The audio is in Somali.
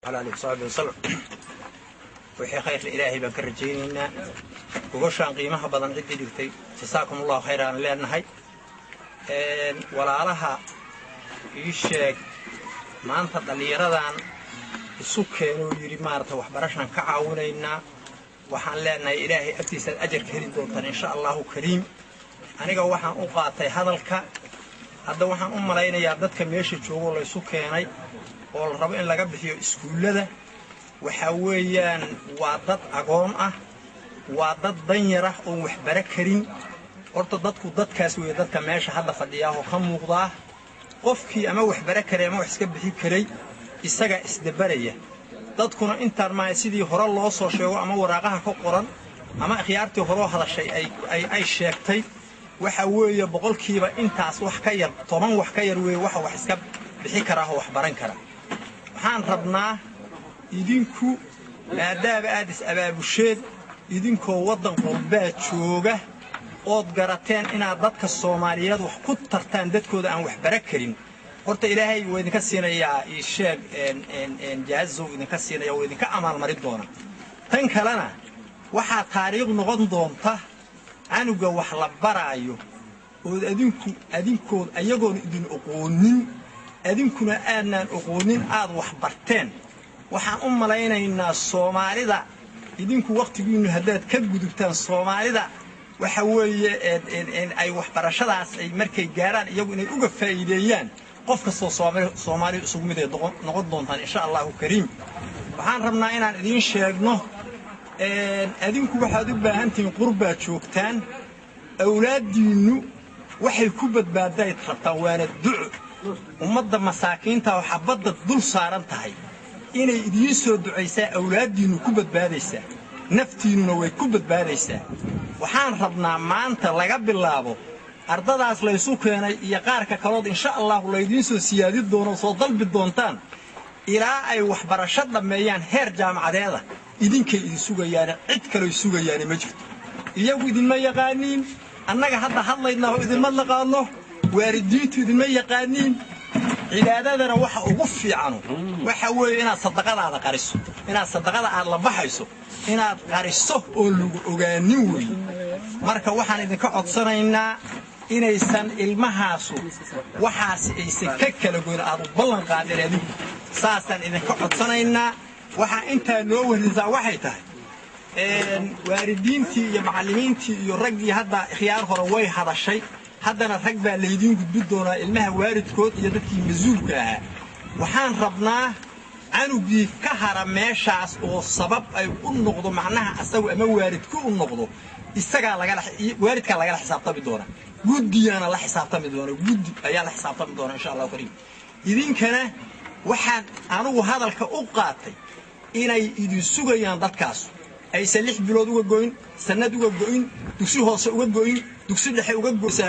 على آله وصحبه وسلم وحي خير الإلهي بكر جينينا وقشان قيمها بدن عدي دكتي جزاكم الله خيرا لأنهاي ولا لها يشك ما أنت دليردان السكان ويري مارته وحبرشنا كعاونينا وحن لنا إلهي أتيس الأجر كريم دوتان إن شاء الله كريم أنا وحن أقاطي هذا الك هذا وحن لينا يعددك ماشي شغل السكاني والرب إن لقى بحيو إسكولة وحويان وعدد أقوم وعدد ضنيرة ومحبرة كريم ورتضدك ضد كاسوي ضد كماشي هذا فدياه وخم وضاه قفكي أما وحبرة كريم أما وحسكب بحي كريم isaga isdabaraya dadkuna intaan ma sidii hore loo soo sheego ama waraaqaha ka qoran ama khiyaartii hore hadashay ay sheegtay waxa weeye boqolkiiba intaas wax ka yar 10 wax ka yar weey wax iska bixi kara oo wax baran kara waxaan rabnaa idinku maadaama aad is abaabusheed idinkoo wadan qurba jooga ood garateen inaad dadka Soomaaliyeed wax ku tartaan dadkooda aan wax baran karin horta ilaahay way idinka siinayaa sheeg jaazo idinka siinaya way idinka amaan marin doona tan kalena waxa taariikh noqon doonta anuga wax la baraayo oo adinkood ayagoon idin aqoonin adinkuna aanan aqoonin aad wax barteen waxaan u malaynaynaa Soomaalida idinku waqtigiinu haddaad ka gudubtaan Soomaalida waxa weeye ay wax barashadaas ay markay gaaraan iyagu inay uga faa'iideeyaan qof kasta Soomaali isugu mid ah noqon doontaan insha Allah kariim waxaan rabnaa inaan idin sheegno adinku waxaad u baahan tihiin qurba joogtaan awlaadiinu waxay ku badbaaday rabtaan waana duco ummadda masaakiinta waxa badda dul saaran tahay inay idin soo duceysaa awlaadiinu ku badbaadaysaa naftiinuna way ku badbaadaysaa waxaan rabnaa maanta laga bilaabo ardadaas la isu keenay iyo qaarka kalood insha Allah la idin soo siyaadi doono soo dalbi doontaan ilaa ay wax barasho dhameeyaan heer jaamacadeeda idinkay idin sugayaan cid kale sugayaan ma jirto iyagu idin ma yaqaaniin annaga hadlaynaa oo idin ma naqaano waalidiintu idin ma yaqaaniin cibaadadana waxa ugu fiican waxa weeye inaad sadaqadaada qariso inaad sadaqada aad la baxayso inaad qariso oo lagu ogaanin weey marka waxaan idinka codsanaynaa inaysan ilmahaasu waxaas aysan ka kala goyn aad ballan qaadeen adigu saasan idinka codsanaynaa waxa inta noo warisaa waxay tahay waalidiintii iyo macallimiintii iyo raggii hadda khiyaar hore way hadashay haddana rag baa leedin gudbi doonaa ilmaha waalidkood iyo dadkii masuulka ahaa waxaan rabnaa anugii ka hara meeshaas oo sabab ay u noqdo macnaha asagu ama waalidku u noqdo isaga waalidka laga xisaabtami doona guddiyaana la xisaabtami doona guddi ayaa la xisaabtami doona insha Allah kariim idinkana waxaan anigu hadalka u qaatay inay idin sugayaan dadkaas ay 6 bilood uga goyn sanad uga goyn dugsi hoose uga goyn dugsi dhexe uga goysa